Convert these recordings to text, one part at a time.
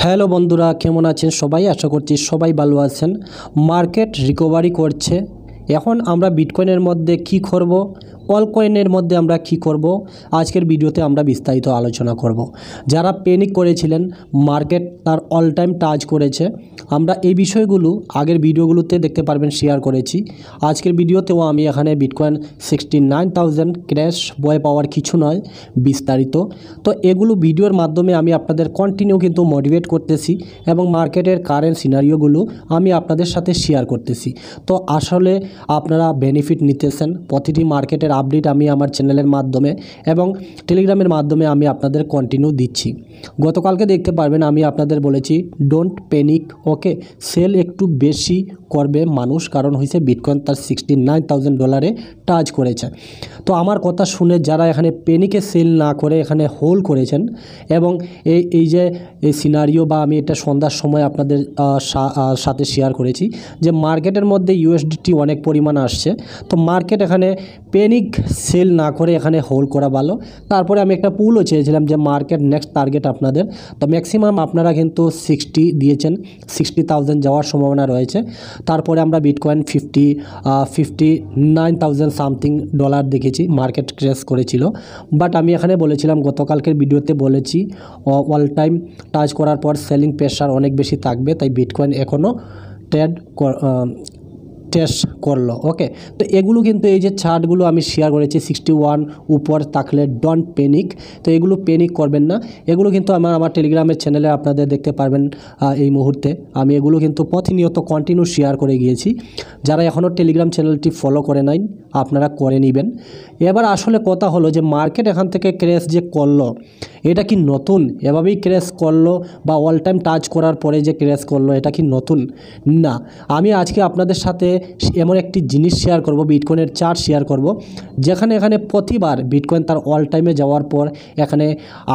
Hello বন্ধুরা, কেমন আছেন সবাই? আশা করছি সবাই ভালো আছেন। মার্কেট রিকভারি করছে। এখন আমরা বিটকয়েনের মধ্যে কি করব, অলকয়েনের মধ্যে আমরা কি করব, আজকের ভিডিওতে আমরা বিস্তারিত আলোচনা করব। যারা প্যানিক করেছিলেন, মার্কেট তার অল টাইম টাচ করেছে, আমরা এই বিষয়গুলো আগের ভিডিওগুলোতে দেখতে পারবেন, শেয়ার করেছি। আজকের ভিডিওতেও আমি এখানে বিটকয়েন 69,000 ক্র্যাশ, ভয় পাওয়ার কিছু নয়, বিস্তারিত। তো এগুলো ভিডিওর মাধ্যমে আমি আপনাদের কন্টিনিউ কিন্তু মোটিভেট করতেছি এবং মার্কেটের কারেন্ট সিনারিওগুলো আমি আপনাদের সাথে শেয়ার করতেছি। তো আসলে আপনারা বেনিফিট নিতেছেন। প্রতিটি মার্কেটের আপডেট আমি আমার চ্যানেলের মাধ্যমে এবং টেলিগ্রামের মাধ্যমে আমি আপনাদের কন্টিনিউ দিচ্ছি। গতকালকে দেখতে পারবেন আমি আপনাদের বলেছি ডোন্ট প্যানিক, ওকে। সেল একটু বেশি করবে মানুষ, কারণ হয়েছে বিটকয়েন তার $69,000 টাচ করেছে। তো আমার কথা শুনে যারা এখানে প্যানিকে সেল না করে এখানে হোল্ড করেছেন এবং এই যে এই সিনারিও বা আমি এটা সন্ধ্যার সময় আপনাদের সাথে শেয়ার করেছি যে মার্কেটের মধ্যে ইউএসডিটি অনেক পরিমাণ আসছে। তো মার্কেট এখানে প্যানিক সেল না করে এখানে হোল্ড করা ভালো। তারপরে আমি একটা পুলও চেয়েছিলাম যে মার্কেট নেক্সট টার্গেট আপনাদের, তো ম্যাক্সিমাম আপনারা কিন্তু 60 দিয়েছেন, 60,000 যাওয়ার সম্ভাবনা রয়েছে। তারপরে আমরা বিটকয়েন 59,000 সামথিং ডলার দেখেছি, মার্কেট ক্র্যাশ করেছিল। বাট আমি এখানে বলেছিলাম, গতকালকের ভিডিওতে বলেছি, অল টাইম টাচ করার পর সেলিং প্রেশার অনেক বেশি থাকবে, তাই বিটকয়েন এখনও টেস্ট করলো, ওকে। তো এগুলো কিন্তু এই যে চার্টগুলো আমি শেয়ার করেছি 61 উপর থাকলে ডোন্ট প্যানিক। তো এগুলো প্যানিক করবেন না, এগুলো কিন্তু আমার টেলিগ্রামের চ্যানেলে আপনাদের দেখতে পারবেন। এই মুহূর্তে আমি এগুলো কিন্তু প্রতিনিয়ত কন্টিনিউ শেয়ার করে গিয়েছি। যারা এখনও টেলিগ্রাম চ্যানেলটি ফলো করে নাই আপনারা করে নেবেন। এবার আসলে কথা হলো যে মার্কেট এখান থেকে ক্র্যাশ যে করলো, এটা কি নতুন? এভাবেই ক্র্যাশ করলো বা অল টাইম টাচ করার পরে যে ক্র্যাশ করলো, এটা কি নতুন? না, আমি আজকে আপনাদের সাথে এমন একটি জিনিস শেয়ার করব, বিটকয়েনের চার্ট শেয়ার করব, যেখানে এখানে প্রতিবার বিটকয়েন তার অল টাইমে যাওয়ার পর এখানে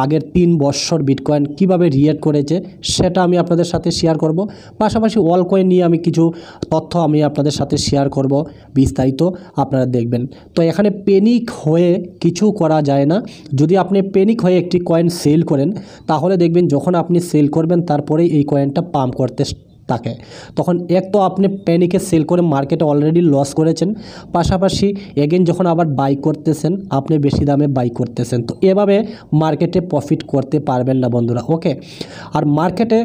আগের 3 বছর বিটকয়েন কিভাবে রিয়েক্ট করেছে সেটা আমি আপনাদের সাথে শেয়ার করব। পাশাপাশি অল কয়েন নিয়ে আমি কিছু তথ্য আমি আপনাদের সাথে শেয়ার করব, বিস্তারিত আপনারা দেখবেন। তো এখানে প্যানিক হয়ে কিছু করা যায় না। যদি আপনি প্যানিক হয়ে একটি কয়েন সেল করেন, তাহলে দেখবেন যখন আপনি সেল করবেন তারপরেই এই কয়েনটা পাম্প করতে থাকে, তখন এক তো আপনি প্যানিকে সেল করে মার্কেটে অলরেডি লস করেছেন, পাশাপাশি এগেন যখন আবার বাই করতেছেন আপনি বেশি দামে বাই করতেছেন। তো এভাবে মার্কেটে প্রফিট করতে পারবেন না বন্ধুরা, ওকে। আর মার্কেটে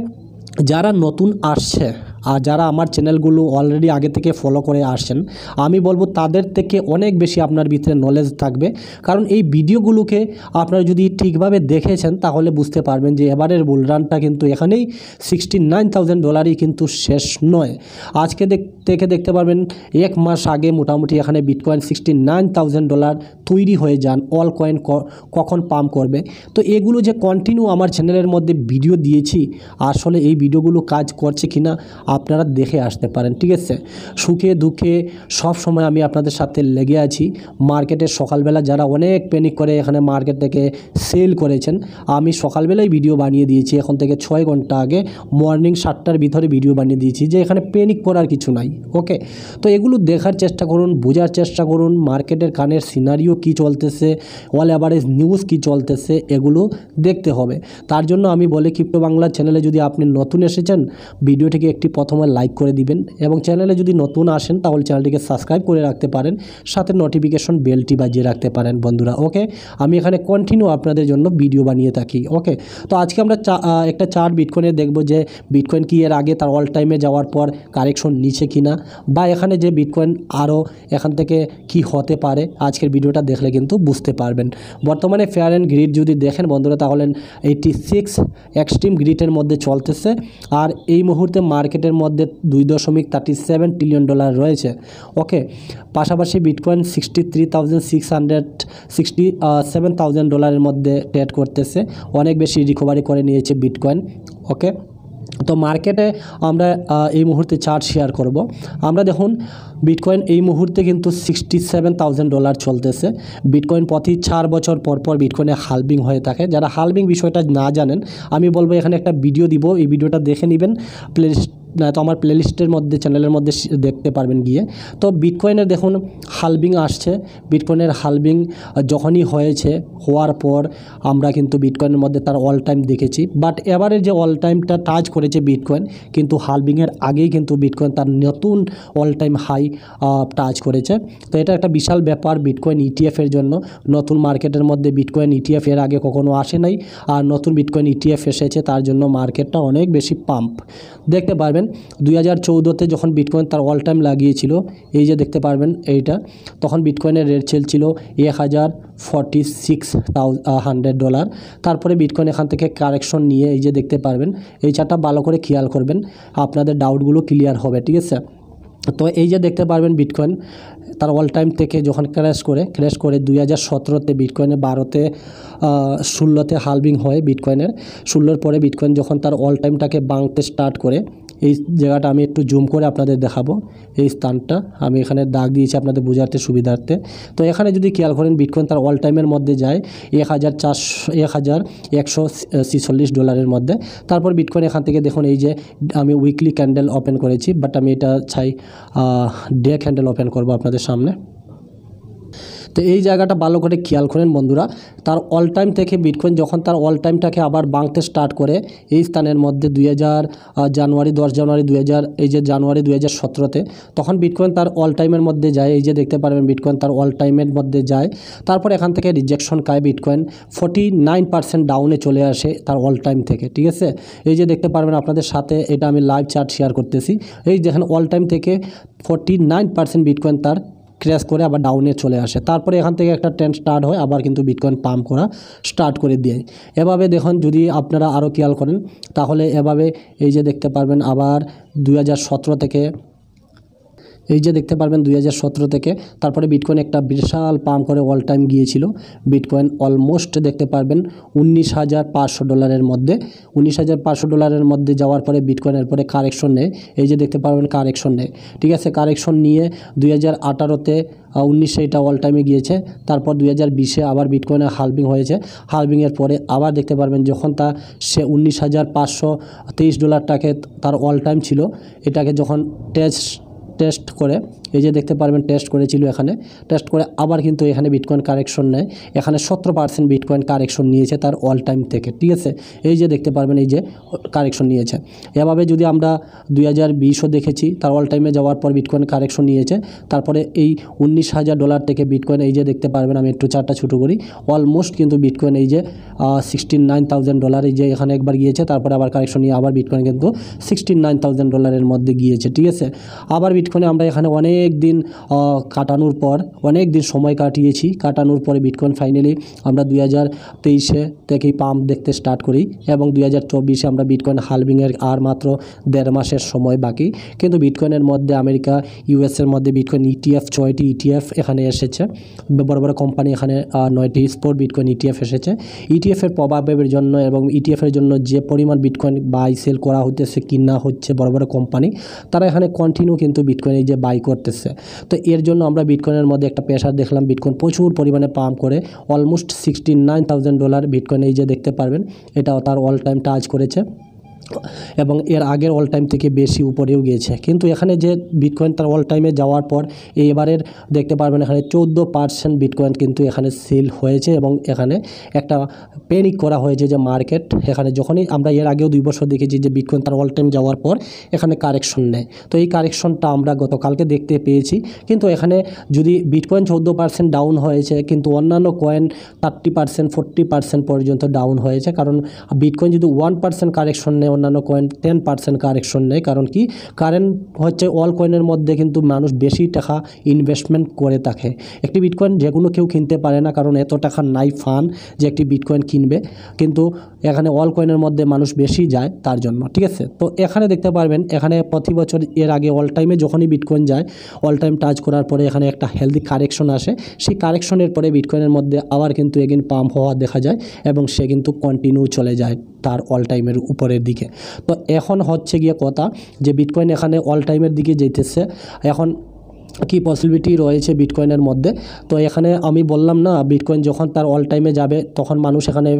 যারা নতুন আসছে আর যারা আমার চ্যানেলগুলো অলরেডি আগে থেকে ফলো করে আসছেন, আমি বলবো তাদের থেকে অনেক বেশি আপনার ভিতরে নলেজ থাকবে। কারণ এই ভিডিওগুলোকে আপনারা যদি ঠিকভাবে দেখেছেন তাহলে বুঝতে পারবেন যে এবারের বুলরানটা কিন্তু এখানেই $69,000 কিন্তু শেষ নয়। আজকে থেকে দেখতে পারবেন 1 মাস আগে মোটামুটি এখানে বিটকয়েন $69,000 তৈরি হয়ে যান, অল কয়েন কখন পাম্প করবে। তো এগুলো যে কন্টিনিউ আমার চ্যানেলের মধ্যে ভিডিও দিয়েছি, আসলে এই ভিডিওগুলো কাজ করছে কিনা আপনারা দেখে আসতে পারেন, ঠিক আছে। সুখে দুঃখে সব সময় আমি আপনাদের সাথে লেগে আছি। মার্কেটের সকালবেলা যারা অনেক প্যানিক করে এখানে মার্কেট থেকে সেল করেছেন, আমি সকালবেলায় ভিডিও বানিয়ে দিয়েছি, এখন থেকে 6 ঘন্টা আগে মর্নিং 7টার ভিতরে ভিডিও বানিয়ে দিয়েছি যে এখানে প্যানিক করার কিছু নাই, ওকে। তো এগুলো দেখার চেষ্টা করুন, বোঝার চেষ্টা করুন মার্কেটের কানের সিনারিও কি চলতেছে, অল অ্যাভারেজ নিউজ কি চলতেছে, এগুলো দেখতে হবে। তার জন্য আমি বলি, ক্রিপ্টো বাংলা চ্যানেলে যদি আপনি নতুন এসেছেন, ভিডিওটিকে একটি প্রথমে লাইক করে দিবেন এবং চ্যানেলে যদি নতুন আসেন তাহলে চ্যানেলটিকে সাবস্ক্রাইব করে রাখতে পারেন, সাথে নোটিফিকেশন বেলটি বাজিয়ে রাখতে পারেন বন্ধুরা, ওকে। আমি এখানে কন্টিনিউ আপনাদের জন্য ভিডিও বানিয়ে থাকি, ওকে। তো আজকে আমরা একটা চার্ট বিটকয়েনে দেখব যে বিটকয়েন কি এর আগে তার অল টাইমে যাওয়ার পর কারেকশন নিচ্ছে কিনা, বা এখানে যে বিটকয়েন আরও এখান থেকে কি হতে পারে, আজকের ভিডিওটা দেখলে কিন্তু বুঝতে পারবেন। বর্তমানে ফেয়ার অ্যান্ড গ্রিড যদি দেখেন বন্ধুরা, তাহলে 86 এক্সট্রিম গ্রিডের মধ্যে চলতেছে। আর এই মুহূর্তে মার্কেটের মধ্যে $2.37 ট্রিলিয়ন রয়েছে, ওকে। পাশাপাশি বিটকয়েন $63,667,000 মধ্যে ট্রেড করতেছে, অনেক বেশি রিকভারি করে নিয়েছে বিটকয়েন, ওকে। তো মার্কেটে আমরা এই মুহূর্তে চার্ট শেয়ার করব। আমরা দেখুন বিটকয়েন এই মুহূর্তে কিন্তু $67,000 চলতেছে। বিটকয়েন প্রতি 4 বছর পর পর বিটকয়েনে হালভিং হয়ে থাকে। যারা হালভিং বিষয়টা না জানেন, আমি বলবো এখানে একটা ভিডিও দিব, এই ভিডিওটা দেখে নেবেন, তো আমার প্লেলিস্টের মধ্যে চ্যানেলের মধ্যে দেখতে পারবেন গিয়ে। তো বিটকয়েনের দেখুন হালভিং আসছে, বিটকয়েনের হালভিং যখনই হওয়ার পর আমরা কিন্তু বিটকয়েনের মধ্যে তার অল টাইম দেখেছি, বাট এবারে যে অল টাইমটা টাচ করেছে বিটকয়েন, কিন্তু হালভিংয়ের আগেই কিন্তু বিটকয়েন তার নতুন অল টাইম হাই টাচ করেছে। তো এটা একটা বিশাল ব্যাপার বিটকয়েন ইটিএফের জন্য। নতুন মার্কেটের মধ্যে বিটকয়েন ইটিএফ এর আগে কখনো আসে নাই, আর নতুন বিটকয়েন ইটিএফ এসেছে, তার জন্য মার্কেটটা অনেক বেশি পাম্প। দেখতে পারবেন 2014-তে যখন বিটকয়েন তার অল টাইম লাগিয়েছিল, এই যে দেখতে পারবেন এইটা, তখন বিটকয়েনের রেট চলছিল $1,46,100। তারপরে বিটকয়েন এখান থেকে কারেকশন নিয়ে এই যে দেখতে পারবেন, এই চারটা ভালো করে খেয়াল করবেন, আপনাদের ডাউটগুলো ক্লিয়ার হবে, ঠিক আছে। তো এই যে দেখতে পারবেন বিটকয়েন তার অল টাইম থেকে যখন ক্র্যাশ করে 2017-তে বিটকয়েনে 12-তে 16-তে হালভিং হয় বিটকয়েনের। 16-র পরে বিটকয়েন যখন তার অল টাইমটাকে ভাঙতে স্টার্ট করে, এই জায়গাটা আমি একটু জুম করে আপনাদের দেখাবো, এই স্থানটা আমি এখানে দাগ দিয়েছি আপনাদের বোঝাতে সুবিধার্থে। তো এখানে যদি খেয়াল করেন বিটকয়েন তার অল টাইমের মধ্যে যায় $1,146 মধ্যে। তারপর বিটকয়েন এখান থেকে দেখুন, এই যে আমি উইকলি ক্যান্ডেল ওপেন করেছি, বাট আমি এটা চাই ডে ক্যান্ডেল ওপেন করব আপনাদের সামনে। তো এই জায়গাটা ভালো করে খেয়াল করেন বন্ধুরা, তার অল টাইম থেকে বিটকয়েন যখন তার অল টাইমটাকে আবার ভাঙতে স্টার্ট করে এই স্থানের মধ্যে 10 জানুয়ারি 2000, এই যে জানুয়ারি 2017-তে, তখন বিটকয়েন তার অল টাইমের মধ্যে যায়। এই যে দেখতে পারবেন বিটকয়েন তার অল টাইমের মধ্যে যায়, তারপর এখান থেকে রিজেকশন খায় বিটকয়েন 49% ডাউনে চলে আসে তার অল টাইম থেকে, ঠিক আছে। এই যে দেখতে পারবেন আপনাদের সাথে এটা আমি লাইভ চার্ট শেয়ার করতেছি, এই দেখেন অল টাইম থেকে 49% বিটকয়েন তার ক্র্যাশ করে আবার ডাউনে চলে আসে। তারপরে এখান থেকে একটা ট্রেন্ড স্টার্ট হয়, আবার কিন্তু বিটকয়েন পাম্প করা স্টার্ট করে দেয়। এভাবে দেখুন, যদি আপনারা আরও খেয়াল করেন তাহলে এভাবে এই যে দেখতে পারবেন আবার 2017 থেকে, এই যে দেখতে পারবেন 2017 থেকে তারপরে বিটকয়েন একটা বিশাল পাম্প করে অল টাইম গিয়েছিল। বিটকয়েন অলমোস্ট দেখতে পারবেন $19,500 মধ্যে, $19,500 মধ্যে যাওয়ার পরে বিটকয়েনের পরে কারেকশন নেয়, এই যে দেখতে পারবেন কারেকশন নেয়, ঠিক আছে। কারেকশন নিয়ে 2018-তে 1900 এটা অল টাইমে গিয়েছে। তারপর 2020-এ আবার বিটকয়েনের হালভিং হয়েছে। হালভিংয়ের পরে আবার দেখতে পারবেন যখন সে $19,523টাকে তার অল টাইম ছিল, এটাকে যখন টেস্ট করে, এই যে দেখতে পারবেন টেস্ট করেছিল, এখানে টেস্ট করে আবার কিন্তু এখানে বিটকয়েন কারেকশন নেয়। এখানে 17% বিটকয়েন কারেকশন নিয়েছে তার অল টাইম থেকে, ঠিক আছে। এই যে দেখতে পারবেন এই যে কারেকশন নিয়েছে। এভাবে যদি আমরা 2020-ও দেখেছি, তার অল টাইমে যাওয়ার পর বিটকয়েন কারেকশন নিয়েছে। তারপরে এই $19,000 থেকে বিটকয়েন, এই যে দেখতে পারবেন, আমি একটু চারটা ছোটো করি, অলমোস্ট কিন্তু বিটকয়েন এই যে $69,000, এই যে এখানে একবার গিয়েছে, তারপরে আবার কারেকশন নিয়ে আবার বিটকয়েন কিন্তু $69,000 মধ্যে গিয়েছে, ঠিক আছে। আবার বিটকয়েনে আমরা এখানে অনেক দিন কাটানোর পর, অনেক দিন সময় কাটানোর পরে বিটকয়েন ফাইনালি আমরা 2023 থেকেই পাম্প দেখতে স্টার্ট করি, এবং 2024-এ আমরা বিটকয়েন হালভিংয়ের আর মাত্র 1.5 মাসের সময় বাকি। কিন্তু বিটকয়েনের মধ্যে আমেরিকা, ইউএসের মধ্যে বিটকয়েন ইটিএফ 6টি ইটিএফ এখানে এসেছে, বড় বড় কোম্পানি এখানে 9টি স্পট বিটকয়েন ইটিএফ এসেছে। ইটিএফের প্রভাবের জন্য এবং ইটিএফের জন্য যে পরিমাণ বিটকয়েন বাই সেল করা হতেছে, কিনা হচ্ছে বড় বড় কোম্পানি, তারা এখানে কন্টিনিউ কিন্তু বিটকয়েন এই যে বাই করতেছে। তো এর জন্য আমরা বিটকয়েনের মধ্যে একটা প্রেশার দেখলাম, বিটকয়েন প্রচুর পরিমাণে পাম্প করে অলমোস্ট $69,000 বিটকয়েন, এই যে দেখতে পারবেন এটাও তার অল টাইম টাচ করেছে, এবং এর আগের অল টাইম থেকে বেশি উপরেও গিয়েছে। কিন্তু এখানে যে বিটকয়েন তার অল টাইমে যাওয়ার পর এবারের দেখতে পারবেন এখানে 14% বিটকয়েন কিন্তু এখানে সেল হয়েছে, এবং এখানে একটা প্যানিক করা হয়েছে যে মার্কেট, এখানে যখনই আমরা এর আগেও 2 বছর দেখেছি যে বিটকয়েন তার অল টাইম যাওয়ার পর এখানে কারেকশন নেয়। তো এই কারেকশনটা আমরা গতকালকে দেখতে পেয়েছি। কিন্তু এখানে যদি বিটকয়েন 14% ডাউন হয়েছে, কিন্তু অন্যান্য কয়েন 30% 40% পর্যন্ত ডাউন হয়েছে, কারণ বিটকয়েন যদি 1% কারেকশন নেয়, অন্যান্য কয়েন 10% কারেকশন নেয়। কারণ কি, কারেন্ট হচ্ছে অল কয়েনের মধ্যে কিন্তু মানুষ বেশি টাকা ইনভেস্টমেন্ট করে থাকে। একটি বিটকয়েন যে কোনো কেউ কিনতে পারে না, কারণ এত টাকা নাই ফান্ড যে একটি বিটকয়েন কিনবে, কিন্তু এখানে অল কয়েনের মধ্যে মানুষ বেশি যায় তার জন্য, ঠিক আছে। তো এখানে দেখতে পারবেন এখানে প্রতি বছর এর আগে অল টাইমে যখনই বিটকয়েন যায়, অল টাইম টাচ করার পরে এখানে একটা হেলদি কারেকশন আসে। সেই কারেকশনের পরে বিটকয়েনের মধ্যে আবার কিন্তু এগেন পাম্প হওয়া দেখা যায়, এবং সে কিন্তু কন্টিনিউ চলে যায় তার অল টাইমের উপরের দিকে। তো এখন হচ্ছে গিয়ে কথা যে বিটকয়েন এখানে অল টাইমের দিকে যেতেছে। এখন কি পসিবিলিটি রয়েছে বিটকয়েনের মধ্যে। তো এখানে আমি বললাম না, বিটকয়েন যখন তার অল টাইমে যাবে তখন মানুষ এখানে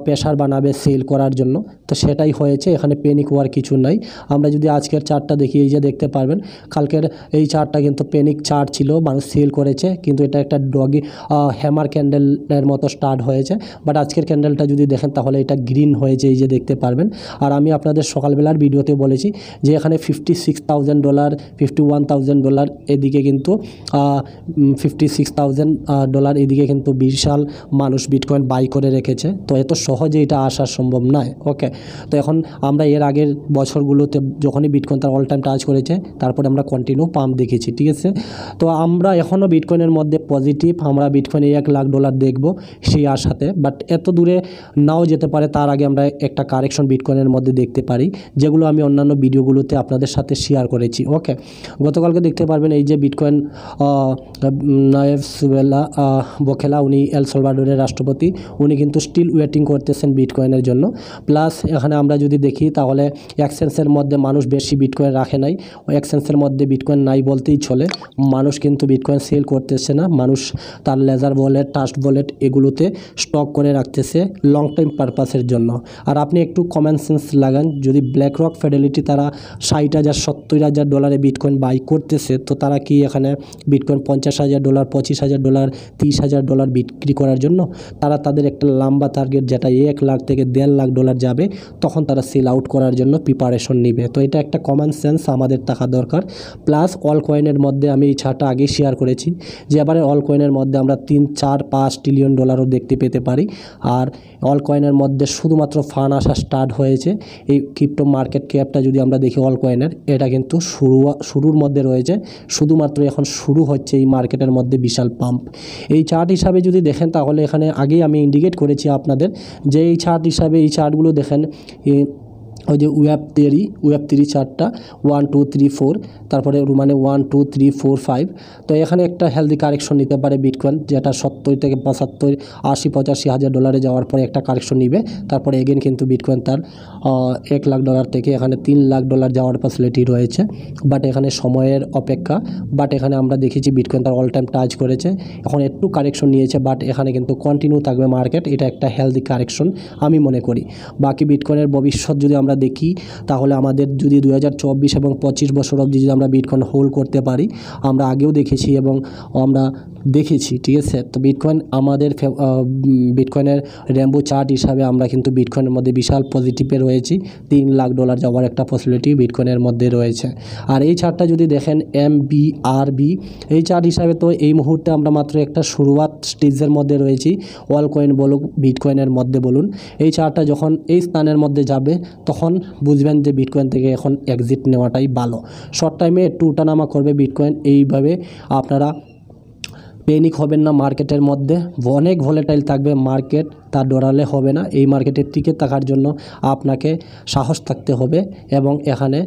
প্রেশার বানাবে সেল করার জন্য, তো সেটাই হয়েছে, এখানে প্যানিক হওয়ার কিছু নাই। আমরা যদি আজকের চার্টটা দেখি, এই যে দেখতে পারবেন কালকের এই চার্টটা কিন্তু প্যানিক চার্ট ছিল, মানুষ সেল করেছে, কিন্তু এটা একটা ডগি হ্যামার ক্যান্ডেলের মতো স্টার্ট হয়েছে। বাট আজকের ক্যান্ডেলটা যদি দেখেন তাহলে এটা গ্রিন হয়েছে, এই যে দেখতে পারবেন। আর আমি আপনাদের সকালবেলার ভিডিওতে বলেছি যে এখানে $56,000 $51,000 এদিকে কিন্তু $56,000 এদিকে কিন্তু বিশাল মানুষ বিটকয়েন বাই করে রেখেছে। তো এত সহজে এটা আসা সম্ভব নয়। ওকে, তো এখন আমরা এর আগের বছরগুলোতে যখনই বিটকয়েন তার অল টাইম টাচ করেছে তারপরে আমরা কন্টিনিউ পাম্প দেখেছি, ঠিক আছে। তো আমরা এখনও বিটকয়েনের মধ্যে পজিটিভ, আমরা বিটকয়েনে $1,00,000 দেখব সেই আশাতে, বাট এত দূরে নাও যেতে পারে। তার আগে আমরা একটা কারেকশন বিটকয়েনের মধ্যে দেখতে পারি, যেগুলো আমি অন্যান্য ভিডিওগুলোতে আপনাদের সাথে শেয়ার করেছি। ওকে, গতকালকে দেখতে পারবেন এই যে বিটকয়েন নায়েব বুকেলা, উনি এল সালভাডোরের রাষ্ট্রপতি, উনি কিন্তু স্টিল ওয়েটিং করতেছেন বিটকয়েনের জন্য। প্লাস এখানে আমরা যদি দেখি তাহলে এক্সচেঞ্জের মধ্যে মানুষ বেশি বিটকয়েন রাখে নাই, এক্সচেঞ্জের মধ্যে বিটকয়েন নাই বলতেই চলে। মানুষ কিন্তু বিটকয়েন সেল করতেছে না, মানুষ তার লেজার ওয়ালেট, ট্রাস্ট ওয়ালেট এগুলোতে স্টক করে রাখতেছে লং টাইম পারপাসের জন্য। আর আপনি একটু কমন সেন্স লাগান, যদি ব্ল্যাক রক ফিডেলিটি তারা $60,000 $70,000 বিটকয়েন বাই করতেছে, তো তারা কি এখানে বিটকয়েন $50,000 $25,000 $30,000 বিক্রি করার জন্য? তারা তাদের একটা লম্বা টার্গেট, যেটা $1,00,000 থেকে $1.5 লাখ যাবে, তখন তারা সেল আউট করার জন্য প্রিপারেশন নেবে। তো এটা একটা কমন সেন্স আমাদের থাকা দরকার। প্লাস অল কয়েনের মধ্যে আমি এই ছাড়টা আগে শেয়ার করেছি যে এবারে অল কয়েনের মধ্যে আমরা $3-4-5 ট্রিলিয়ন দেখতে পেতে পারি। আর অল কয়েনের মধ্যে শুধুমাত্র ফান্ড আসা স্টার্ট হয়েছে। এই ক্রিপ্টো মার্কেট ক্যাপটা যদি আমরা দেখি অল কয়েনের, এটা কিন্তু শুরুর মধ্যে রয়েছে, শুধুমাত্র এখন শুরু হচ্ছে এই মার্কেটের মধ্যে বিশাল পাম্প। এই চার্ট হিসাবে যদি দেখেন তাহলে এখানে আগেই আমি ইন্ডিকেট করেছি আপনাদের যে এই চার্ট হিসাবে, এই চার্টগুলো দেখেন, ওই যে ওয়েব3 চার্টটা 1 2 3 4, তারপরে মানে 1 2 3 4 5। তো এখানে একটা হেলদি কারেকশন নিতে পারে বিটকয়েন, যেটা 70 থেকে 75 80 $85,000 যাওয়ার পরে একটা কারেকশন নিবে। তারপরে এগেন কিন্তু বিটকয়েন তার $1,00,000 থেকে এখানে $3,00,000 যাওয়ার ফ্যাসিলিটি রয়েছে। বাট এখানে সময়ের অপেক্ষা। বাট এখানে আমরা দেখেছি বিটকয়েন তার অল টাইম টাচ করেছে, এখন একটু কারেকশন নিয়েছে, বাট এখানে কিন্তু কন্টিনিউ থাকবে মার্কেট। এটা একটা হেলদি কারেকশন আমি মনে করি। বাকি বিটকয়েনের ভবিষ্যৎ যদি আমরা দেখি তাহলে আমাদের যদি 2024 এবং 25 বছর অবধি যদি আমরা বিটকয়েন হোল্ড করতে পারি, আমরা আগেও দেখেছি এবং আমরা দেখেছি, ঠিক আছে। তো বিটকয়েন আমাদের বিটকয়েনের রেমবো চার্ট হিসাবে আমরা কিন্তু বিটকয়েনের মধ্যে বিশাল পজিটিভে রয়েছি। $3,00,000 যাওয়ার একটা পসিবিলিটি বিটকয়েনের মধ্যে রয়েছে। আর এই চার্টটা যদি দেখেন MBRB, এই চার্ট হিসাবে তো এই মুহূর্তে আমরা মাত্র একটা শুরুয়াত স্টেজের মধ্যে রয়েছি। অল কয়েন বলুক, বিটকয়েনের মধ্যে বলুন, এই চার্টটা যখন এই স্থানের মধ্যে যাবে তখন বুঝবেন যে বিটকয়েন থেকে এখন এক্সিট নেওয়াটাই ভালো। শর্ট টাইমে একটু উঠানামা করবে বিটকয়েন, এইভাবে আপনারা প্যানিক হবেন না। মার্কেটের মধ্যে অনেক ভলেটাইল থাকবে মার্কেট, তা ডরালে হবে না। এই মার্কেটের টিকে থাকার জন্য আপনাকে সাহস থাকতে হবে এবং এখানে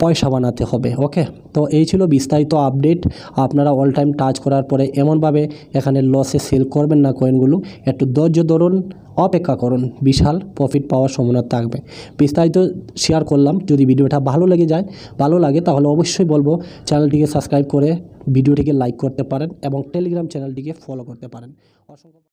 পয়সা বানাতে হবে। ওকে, তো এই ছিল বিস্তারিত আপডেট। আপনারা অল টাইম টাচ করার পরে এমনভাবে এখানে লসে সেল করবেন না কয়েনগুলো, একটু ধৈর্য ধরুন, অপেক্ষা করুন, বিশাল প্রফিট পাওয়ার সম্ভাবনা থাকবে। বিস্তারিত শেয়ার করলাম। যদি ভিডিওটা ভালো লাগে তাহলে অবশ্যই বলবো চ্যানেলটিকে সাবস্ক্রাইব করে ভিডিওটিকে লাইক করতে পারেন এবং টেলিগ্রাম চ্যানেলটিকে ফলো করতে পারেন। অসংখ্য